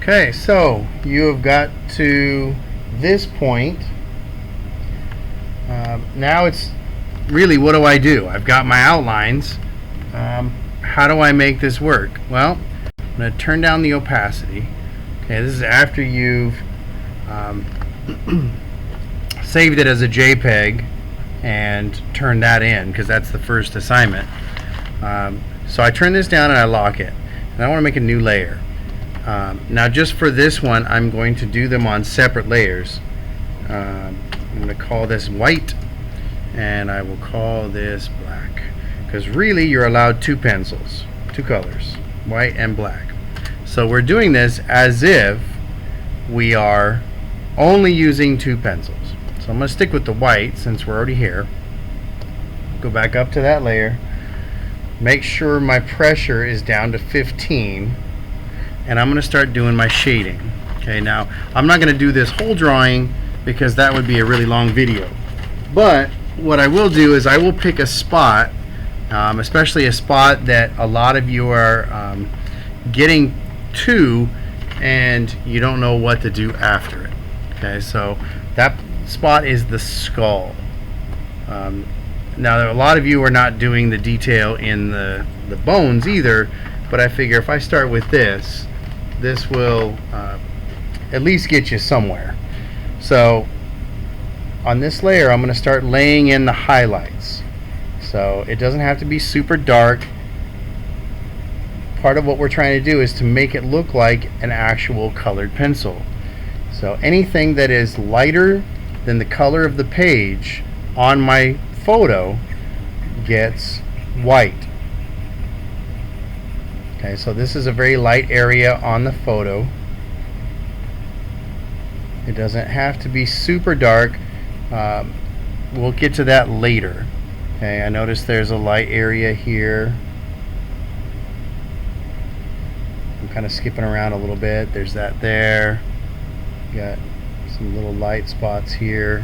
Okay, so you have got to this point. Now it's really, what do I do? I've got my outlines. How do I make this work? Well, I'm going to turn down the opacity. Okay, this is after you've saved it as a JPEG and turned that in, because that's the first assignment. So I turn this down and I lock it. And I want to make a new layer. Now just for this one, I'm going to do them on separate layers. I'm going to call this white, and I will call this black, because really you're allowed two pencils, two colors, white and black. So we're doing this as if we are only using two pencils. So I'm going to stick with the white since we're already here. Go back up to that layer. Make sure my pressure is down to 15. And I'm going to start doing my shading. Okay, now I'm not going to do this whole drawing because that would be a really long video. But what I will do is I will pick a spot, especially a spot that a lot of you are getting to and you don't know what to do after it. Okay, so that spot is the skull. Now a lot of you are not doing the detail in the bones either, but I figure if I start with this will at least get you somewhere. So on this layer I'm going to start laying in the highlights. So it doesn't have to be super dark. Part of what we're trying to do is to make it look like an actual colored pencil. So anything that is lighter than the color of the page on my photo gets white. Okay, so this is a very light area on the photo. It doesn't have to be super dark. We'll get to that later. Okay, I notice there's a light area here. I'm kind of skipping around a little bit. There's that there. Got some little light spots here.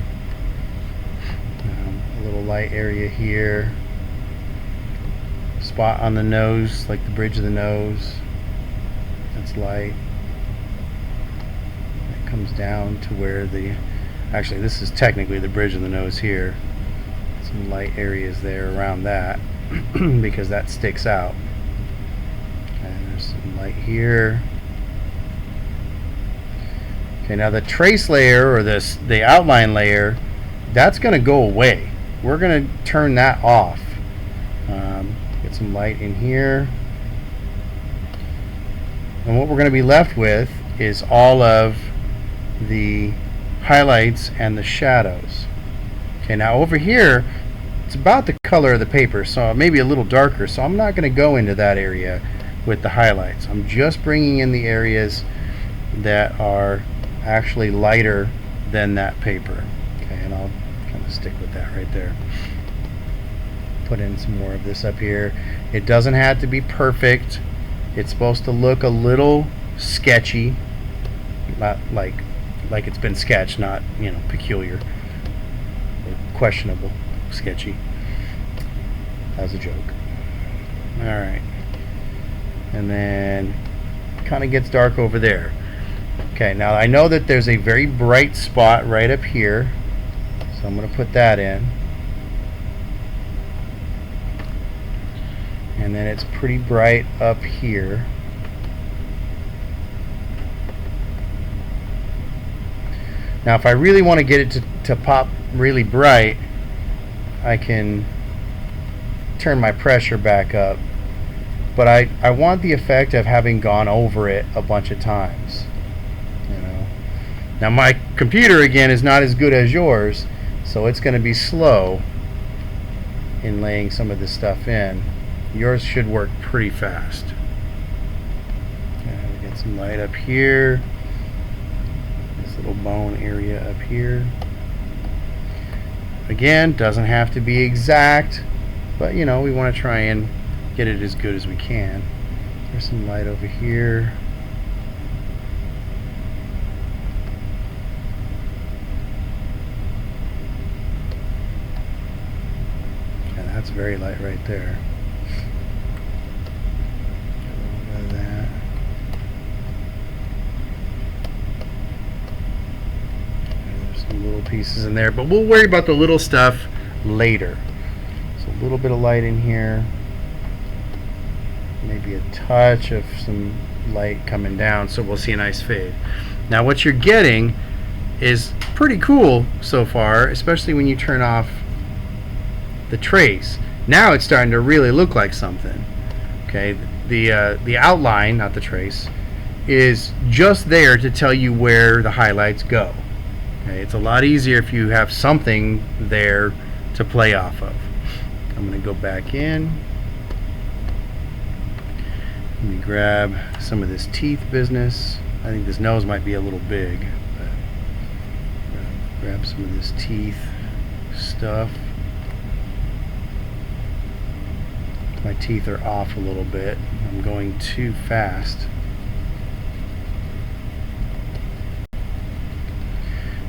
A little light area here. Spot on the nose, like the bridge of the nose. That's light. It comes down to where actually this is technically the bridge of the nose here. Some light areas there around that because that sticks out. And there's some light here. Okay, now the trace layer, or the outline layer, that's going to go away. We're going to turn that off. Get some light in here. And what we're going to be left with is all of the highlights and the shadows. Okay, now over here, it's about the color of the paper, so maybe a little darker, so I'm not going to go into that area with the highlights. I'm just bringing in the areas that are actually lighter than that paper. Okay, and I'll kind of stick with that right there. Put in some more of this up here. It doesn't have to be perfect. It's supposed to look a little sketchy, not like it's been sketched, not, you know, peculiar or questionable sketchy. That was a joke. Alright, and then kind of gets dark over there. Okay, now I know that there's a very bright spot right up here, so I'm going to put that in. And then it's pretty bright up here. Now if I really want to get it to pop really bright, I can turn my pressure back up. But I want the effect of having gone over it a bunch of times. You know. Now my computer again is not as good as yours, so it's going to be slow in laying some of this stuff in. Yours should work pretty fast. Okay, we get some light up here. This little bone area up here. Again, doesn't have to be exact, but you know, we want to try and get it as good as we can. There's some light over here. And that's very light right there. pieces in there, but we'll worry about the little stuff later. So a little bit of light in here, maybe a touch of some light coming down, so we'll see a nice fade. Now what you're getting is pretty cool so far, especially when you turn off the trace. Now it's starting to really look like something. Okay, the outline, not the trace, is just there to tell you where the highlights go. Okay, it's a lot easier if you have something there to play off of. I'm going to go back in. Let me grab some of this teeth business. I think this nose might be a little big, but grab some of this teeth stuff. My teeth are off a little bit. I'm going too fast.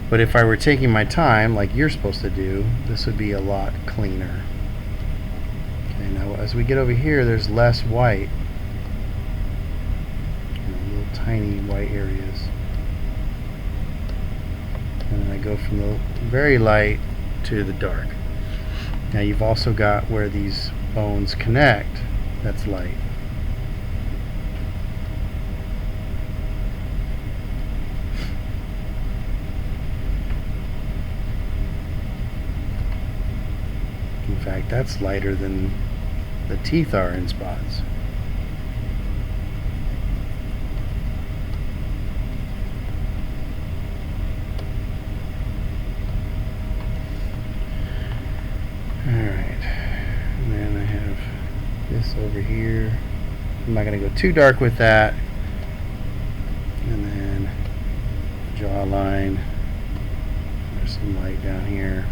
But if I were taking my time, like you're supposed to do, this would be a lot cleaner. Okay, now as we get over here, there's less white. Little tiny white areas. And then I go from the very light to the dark. Now you've also got where these bones connect, that's light. In fact, that's lighter than the teeth are in spots. Over here, I'm not going to go too dark with that, and then jawline, there's some light down here,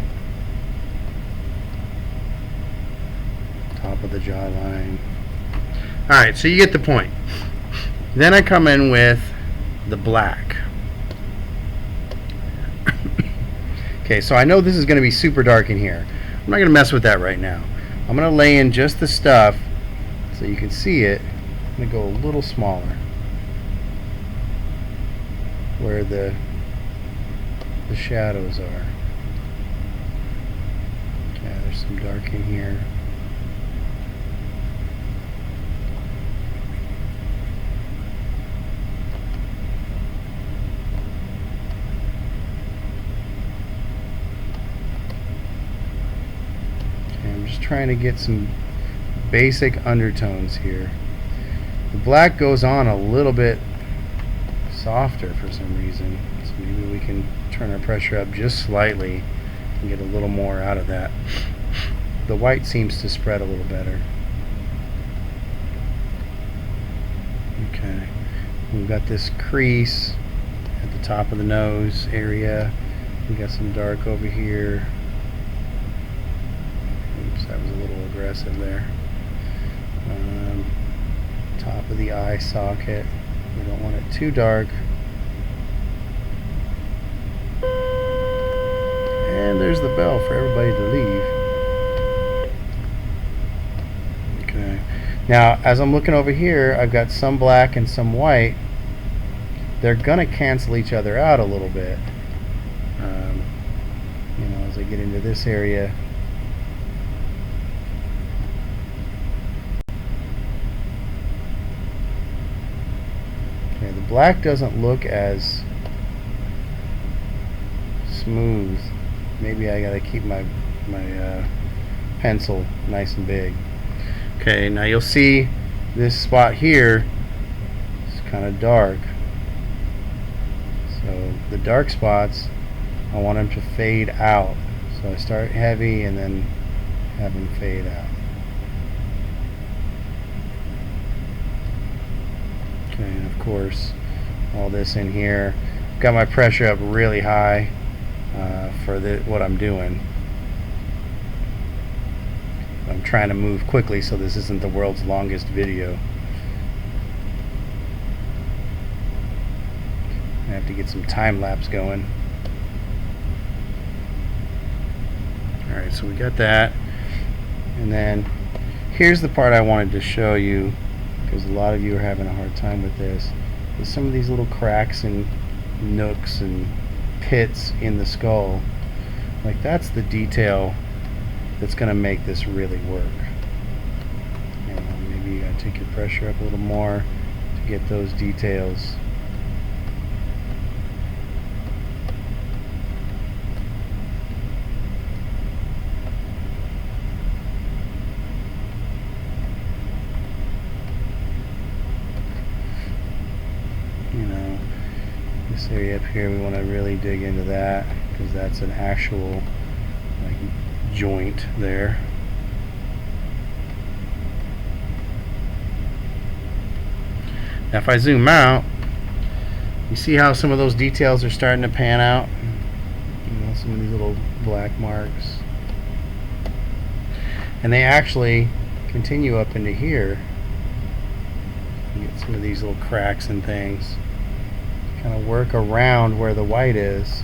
top of the jawline. Alright, so you get the point. Then I come in with the black. Okay, so I know this is going to be super dark in here. I'm not going to mess with that right now. I'm going to lay in just the stuff so you can see it. I'm going to go a little smaller where the shadows are. Okay, there's some dark in here. Okay, I'm just trying to get some basic undertones here. The black goes on a little bit softer for some reason, so maybe we can turn our pressure up just slightly and get a little more out of that. The white seems to spread a little better. Okay, we've got this crease at the top of the nose area. We got some dark over here. Oops, that was a little aggressive there. Top of the eye socket. We don't want it too dark. And there's the bell for everybody to leave. Okay. Now, as I'm looking over here, I've got some black and some white. They're gonna cancel each other out a little bit. You know, as I get into this area. The black doesn't look as smooth. Maybe I gotta keep my pencil nice and big. Okay, now you'll see this spot here is kind of dark. So the dark spots, I want them to fade out. So I start heavy and then have them fade out. Okay, and of course, all this in here. Got my pressure up really high for what I'm doing. I'm trying to move quickly so this isn't the world's longest video. I have to get some time lapse going. Alright, so we got that. And then here's the part I wanted to show you, because a lot of you are having a hard time with this. There's some of these little cracks and nooks and pits in the skull. Like, that's the detail that's going to make this really work. You know, maybe you got to take your pressure up a little more to get those details. You know, this area up here, we want to really dig into that, because that's an actual like joint there. Now if I zoom out, you see how some of those details are starting to pan out? You know, some of these little black marks. And they actually continue up into here. You get some of these little cracks and things. Kind of work around where the white is.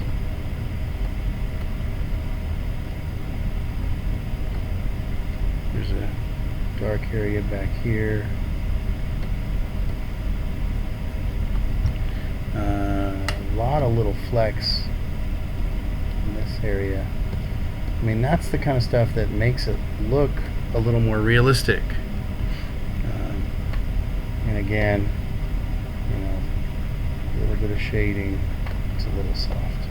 There's a dark area back here. A lot of little flecks in this area. I mean, that's the kind of stuff that makes it look a little more realistic. And again, you know, a little bit of shading. It's a little soft.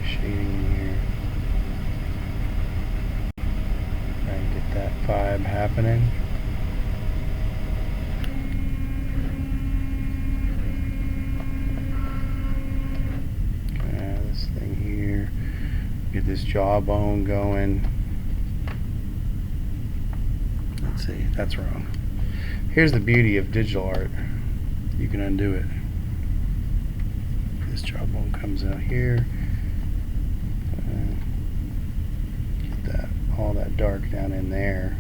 Shading in here. Try and get that vibe happening. This thing here. Get this jawbone going. Let's see, that's wrong. Here's the beauty of digital art. You can undo it. This jawbone comes out here. Get that, all that dark down in there.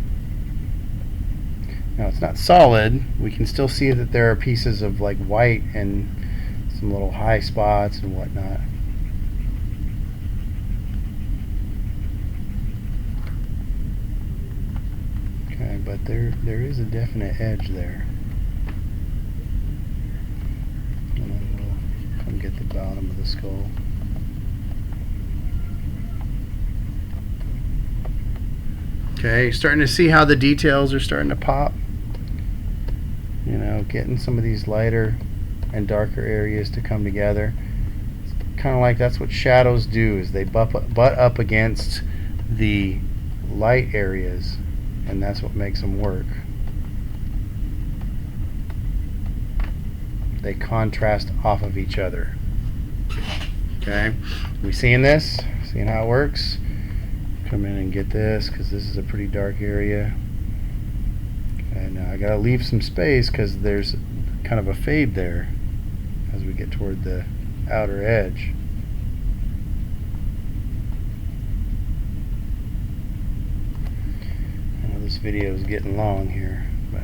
Now it's not solid. We can still see that there are pieces of like white and some little high spots and whatnot. Okay, but there is a definite edge there. And then we'll come get the bottom of the skull. Okay, starting to see how the details are starting to pop. You know, getting some of these lighter and darker areas to come together. It's kind of like that's what shadows do, is they butt up against the light areas, and that's what makes them work. They contrast off of each other. Okay, we seeing this? Seeing how it works? Come in and get this, because this is a pretty dark area. And I gotta leave some space because there's kind of a fade there as we get toward the outer edge. I know this video is getting long here, but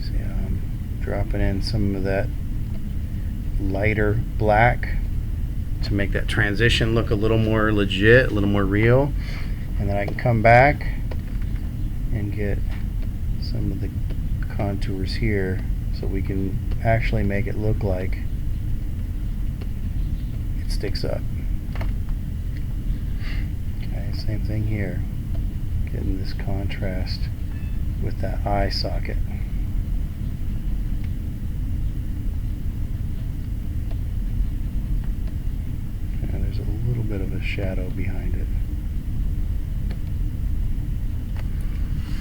see how I'm dropping in some of that lighter black to make that transition look a little more legit, a little more real. And then I can come back and get some of the contours here so we can actually make it look like it sticks up. Okay, same thing here. Getting this contrast with that eye socket. There's a little bit of a shadow behind it.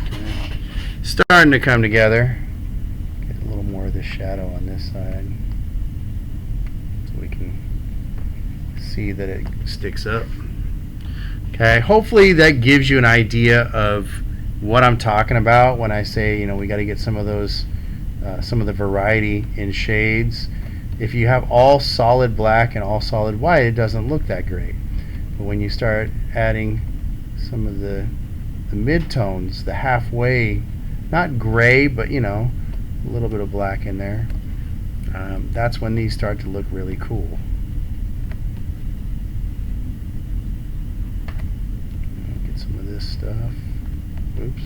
Okay. Starting to come together. Get a little more of the shadow on this side so we can see that it sticks up. Okay, hopefully that gives you an idea of what I'm talking about when I say, you know, we got to get some of those, some of the variety in shades. If you have all solid black and all solid white, it doesn't look that great. But when you start adding some of the mid-tones, the halfway, not gray, but you know, a little bit of black in there, that's when these start to look really cool. Get some of this stuff. Oops.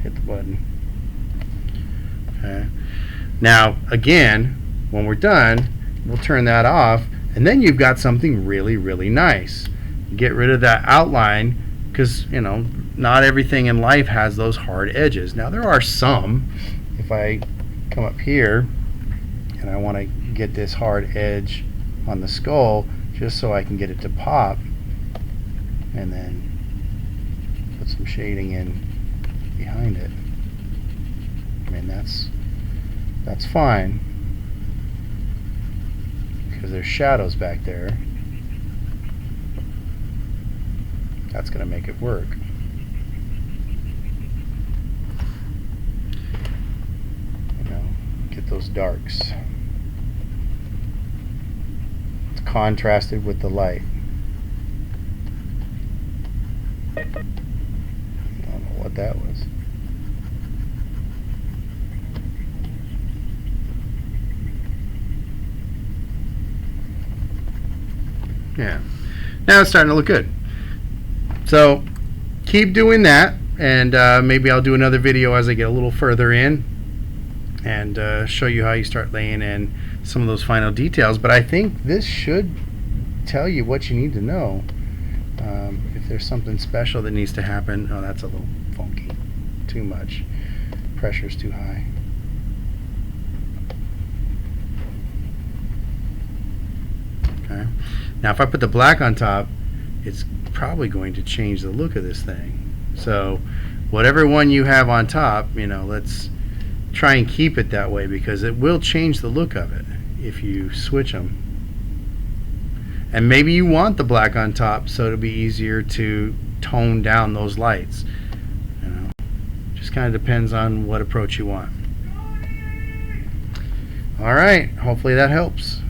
hit the button. Okay. Now again, when we're done, we'll turn that off, and then you've got something really, really nice. Get rid of that outline, because you know, not everything in life has those hard edges. Now there are some. If I come up here and I want to get this hard edge on the skull just so I can get it to pop, and then put some shading in behind it. I mean, that's fine, because there's shadows back there. That's going to make it work. You know, get those darks. It's contrasted with the light. I don't know what that was. Yeah. Now it's starting to look good. So keep doing that, and maybe I'll do another video as I get a little further in and show you how you start laying in some of those final details. But I think this should tell you what you need to know. If there's something special that needs to happen. Oh, that's a little funky. Too much. Pressure's too high. Okay. Now if I put the black on top, it's probably going to change the look of this thing. So whatever one you have on top, you know, let's try and keep it that way, because it will change the look of it if you switch them. And maybe you want the black on top so it'll be easier to tone down those lights. You know, just kind of depends on what approach you want. All right, hopefully that helps.